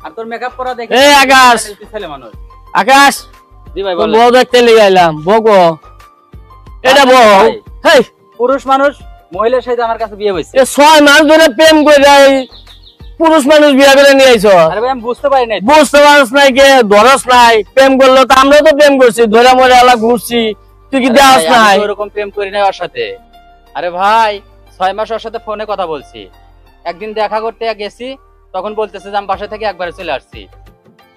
আর তোর মেকআপ করা দেখে এই আকাশ ছেলে মানুষ। আকাশ জি ভাই বল। বউ দেখতে লিয়ে আইলাম বগো এটা বউ হেই পুরুষ মানুষ মহিলার সাথে আমার কাছে বিয়ে হইছে। এ 6 মাস ধরে প্রেম কইরা পুরুষ মানুষ বিয়ে করে নিয়ে আইছো। আরে ভাই আমি বুঝতে পারি নাই। বুঝতে পারছ নাই কে ধরস নাই প্রেম করলো তো আমরা তো প্রেম করছি ধরে মরে আলা ঘুরছি তুই কি দেখাস নাই? আমি এরকম প্রেম করি নাই ওর সাথে। আরে ভাই 6 মাস ওর সাথে ফোনে কথা বলছি, একদিন দেখা করতে গেছি তখন বলতেছে যে আমি বাসা থেকে একবারে চলে আসছি।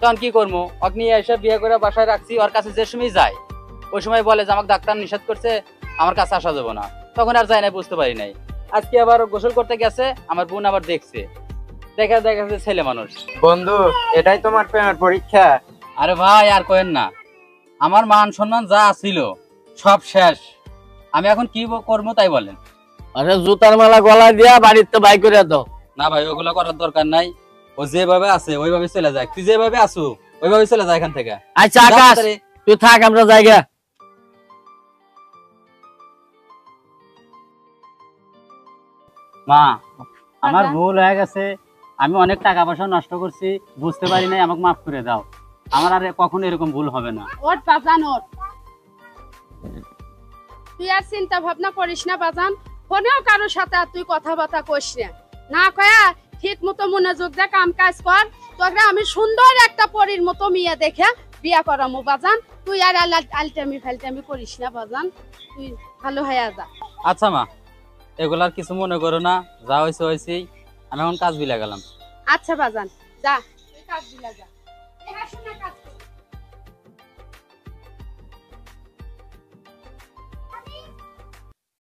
তখন কি করবো, অগ্নি এসে বিয়ে করে বাসায় রাখছি, ওর কাছে যে সময় যায় ওই সময় বলে যে আমাকে ডাক্তার নিষেধ করছে আমার কাছে আসা যাবো না, তখন আর যায় নাই, বুঝতে পারি নাই। আজকে আবার গোসল করতে গেছে, আমার বোন আবার দেখছে, দেখা যাচ্ছে ছেলে মানুষ। বন্ধু এটাই তোমার প্রেমের পরীক্ষা? আরে ভাই আর কইেন না, আমার মান সম্মান যা ছিল সব শেষ, আমি এখন কি করবো তাই বলেন। আরে জুতার মালা গলায় দিয়া বাড়িতে বাই করে দাও। না ভাই ওগুলো করার দরকার নাই, ও যেভাবে আছে ওইভাবে চলে যায়, তুই যেভাবে আসু ওইভাবে চলে যায় এখান থেকে। আচ্ছা আকাশ তুই থাক আমরা জায়গা। মা আমার ভুল হয়ে গেছে, আমি অনেক টাকা পয়সা নষ্ট করছি, বুঝতে পারি নাই, আমাকে মাফ করে দাও, আমার আর কখনো এরকম ভুল হবে না। ওর বাজান ওর, তুই আর চিন্তা ভাবনা করিস না বাজান, ফোনেও কারোর সাথে আর তুই কথাবার্তা করিস না, না কয়া ঠিক মতো মনোযোগ দিয়ে কাম কাজ কর, তোকে আমি সুন্দর একটা পরীর মতো মেয়ে দেখে বিয়া করামু বাজান, তুই আর আলটামি ফালটামি করিস না বাজান, তুই ভালো হয়ে যা। আচ্ছা মা এগুলার কিছু মনে করো না, যা হয়েছে হয়েছেই, আমি এখন কাজ বিলা গেলাম। আচ্ছা বাজান যা, তুই কাজ দিলা যা।